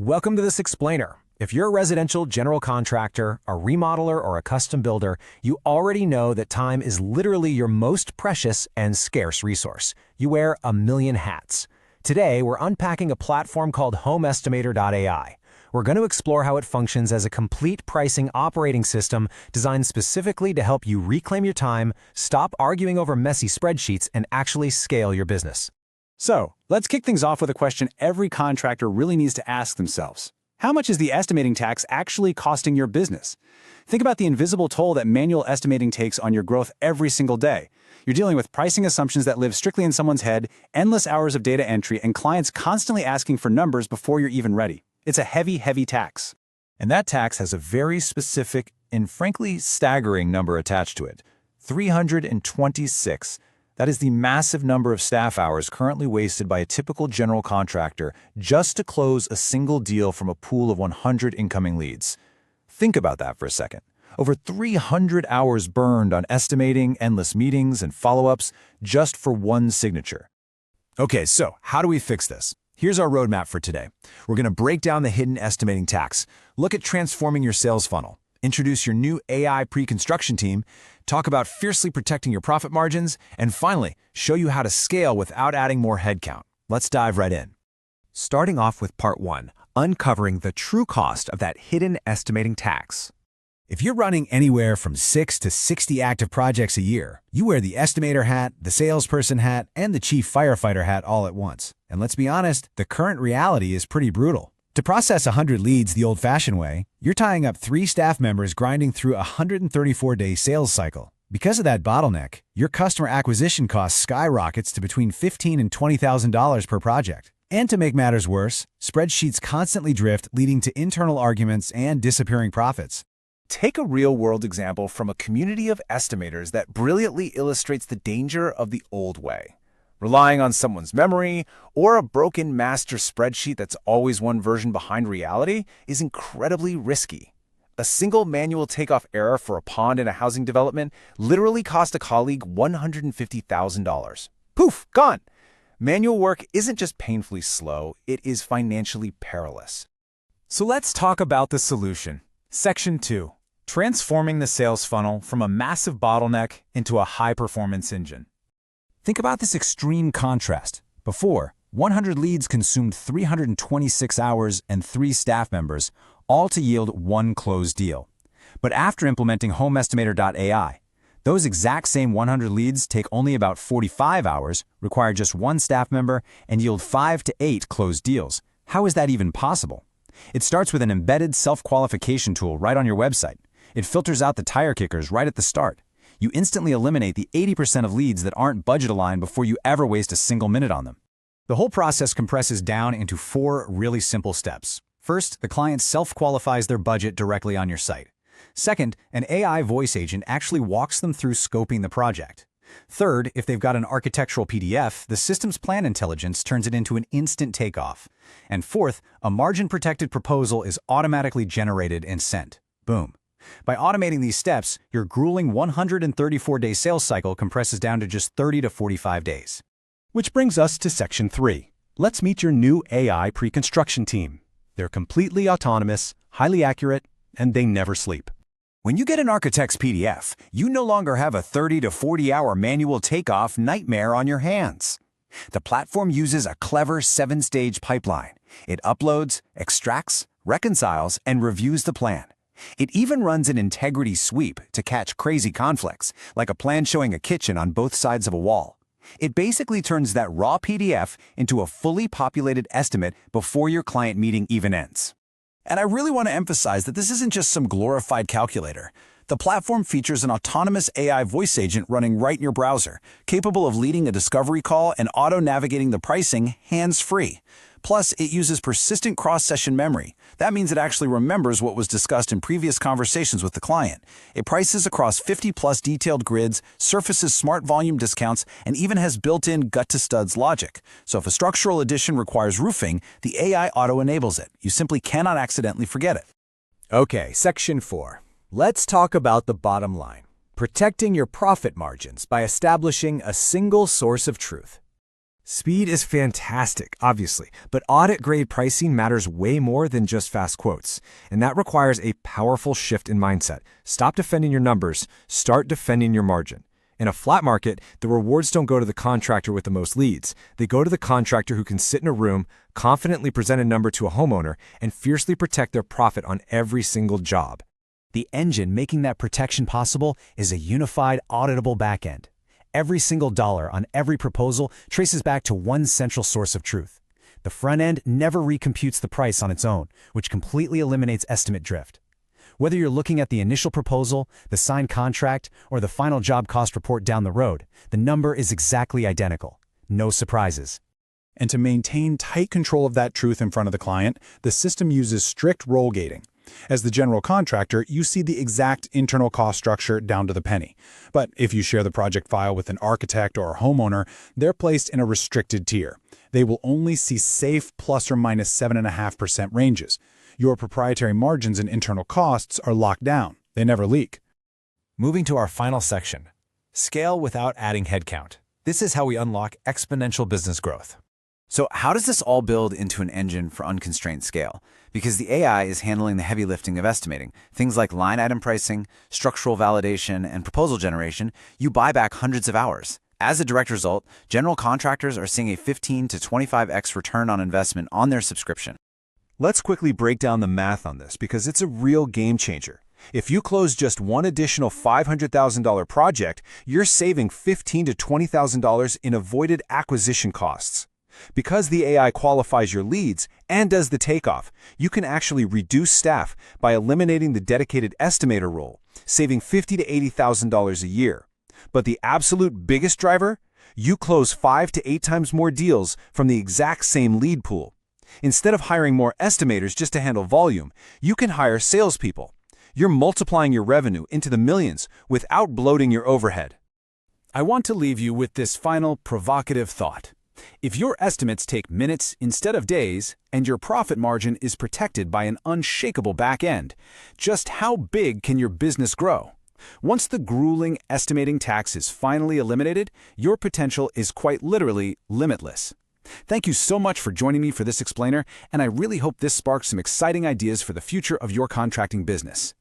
Welcome to this explainer. If you're a residential general contractor, a remodeler, or a custom builder, you already know that time is literally your most precious and scarce resource. You wear a million hats. Today, we're unpacking a platform called HomeEstimator.ai. We're going to explore how it functions as a complete pricing operating system designed specifically to help you reclaim your time, stop arguing over messy spreadsheets, and actually scale your business. So, let's kick things off with a question every contractor really needs to ask themselves. How much is the estimating tax actually costing your business? Think about the invisible toll that manual estimating takes on your growth every single day. You're dealing with pricing assumptions that live strictly in someone's head, endless hours of data entry, and clients constantly asking for numbers before you're even ready. It's a heavy, heavy tax. And that tax has a very specific and frankly staggering number attached to it. 326. That is the massive number of staff hours currently wasted by a typical general contractor just to close a single deal from a pool of 100 incoming leads. Think about that for a second. Over 300 hours burned on estimating, endless meetings, and follow-ups just for one signature. Okay, so how do we fix this? Here's our roadmap for today. We're going to break down the hidden estimating tax, look at transforming your sales funnel, introduce your new AI pre-construction team, talk about fiercely protecting your profit margins, and finally, show you how to scale without adding more headcount. Let's dive right in. Starting off with part 1, uncovering the true cost of that hidden estimating tax. If you're running anywhere from 6 to 60 active projects a year, you wear the estimator hat, the salesperson hat, and the chief firefighter hat all at once. And let's be honest, the current reality is pretty brutal. To process 100 leads the old-fashioned way, you're tying up 3 staff members grinding through a 134-day sales cycle. Because of that bottleneck, your customer acquisition cost skyrockets to between $15,000 and $20,000 per project. And to make matters worse, spreadsheets constantly drift, leading to internal arguments and disappearing profits. Take a real-world example from a community of estimators that brilliantly illustrates the danger of the old way. Relying on someone's memory or a broken master spreadsheet that's always one version behind reality is incredibly risky. A single manual takeoff error for a pond in a housing development literally cost a colleague $150,000. Poof, gone! Manual work isn't just painfully slow, it is financially perilous. So let's talk about the solution. Section 2. Transforming the sales funnel from a massive bottleneck into a high-performance engine. Think about this extreme contrast. Before, 100 leads consumed 326 hours and 3 staff members, all to yield one closed deal. But after implementing HomeEstimator.ai, those exact same 100 leads take only about 45 hours, require just 1 staff member, and yield 5 to 8 closed deals. How is that even possible? It starts with an embedded self-qualification tool right on your website. It filters out the tire kickers right at the start. You instantly eliminate the 80% of leads that aren't budget aligned before you ever waste a single minute on them. The whole process compresses down into 4 really simple steps. First, the client self-qualifies their budget directly on your site. Second, an AI voice agent actually walks them through scoping the project. Third, if they've got an architectural PDF, the system's plan intelligence turns it into an instant takeoff. And fourth, a margin-protected proposal is automatically generated and sent. Boom. By automating these steps, your grueling 134-day sales cycle compresses down to just 30 to 45 days. Which brings us to Section 3. Let's meet your new AI pre-construction team. They're completely autonomous, highly accurate, and they never sleep. When you get an architect's PDF, you no longer have a 30 to 40-hour manual takeoff nightmare on your hands. The platform uses a clever 7-stage pipeline. It uploads, extracts, reconciles, and reviews the plan. It even runs an integrity sweep to catch crazy conflicts, like a plan showing a kitchen on both sides of a wall. It basically turns that raw PDF into a fully populated estimate before your client meeting even ends. And I really want to emphasize that this isn't just some glorified calculator. The platform features an autonomous AI voice agent running right in your browser, capable of leading a discovery call and auto-navigating the pricing hands-free. Plus, it uses persistent cross-session memory. That means it actually remembers what was discussed in previous conversations with the client. It prices across 50-plus detailed grids, surfaces smart volume discounts, and even has built-in gut-to-studs logic. So if a structural addition requires roofing, the AI auto-enables it. You simply cannot accidentally forget it. Okay, Section 4. Let's talk about the bottom line. Protecting your profit margins by establishing a single source of truth. Speed is fantastic, obviously, but audit-grade pricing matters way more than just fast quotes, and that requires a powerful shift in mindset. Stop defending your numbers, start defending your margin. In a flat market, the rewards don't go to the contractor with the most leads. They go to the contractor who can sit in a room, confidently present a number to a homeowner, and fiercely protect their profit on every single job. The engine making that protection possible is a unified, auditable backend. Every single dollar on every proposal traces back to one central source of truth. The front end never recomputes the price on its own, which completely eliminates estimate drift. Whether you're looking at the initial proposal, the signed contract, or the final job cost report down the road, the number is exactly identical. No surprises. And to maintain tight control of that truth in front of the client, the system uses strict role gating. As the general contractor, you see the exact internal cost structure down to the penny. But if you share the project file with an architect or a homeowner, they're placed in a restricted tier. They will only see safe plus or minus 7.5% ranges. Your proprietary margins and internal costs are locked down. They never leak. Moving to our final section, scale without adding headcount. This is how we unlock exponential business growth. So how does this all build into an engine for unconstrained scale? Because the AI is handling the heavy lifting of estimating. Things like line item pricing, structural validation, and proposal generation, you buy back hundreds of hours. As a direct result, general contractors are seeing a 15 to 25x return on investment on their subscription. Let's quickly break down the math on this because it's a real game changer. If you close just one additional $500,000 project, you're saving $15,000 to $20,000 in avoided acquisition costs. Because the AI qualifies your leads and does the takeoff, you can actually reduce staff by eliminating the dedicated estimator role, saving $50,000 to $80,000 a year. But the absolute biggest driver? You close 5 to 8 times more deals from the exact same lead pool. Instead of hiring more estimators just to handle volume, you can hire salespeople. You're multiplying your revenue into the millions without bloating your overhead. I want to leave you with this final provocative thought. If your estimates take minutes instead of days, and your profit margin is protected by an unshakable back end, just how big can your business grow? Once the grueling estimating tax is finally eliminated, your potential is quite literally limitless. Thank you so much for joining me for this explainer, and I really hope this sparks some exciting ideas for the future of your contracting business.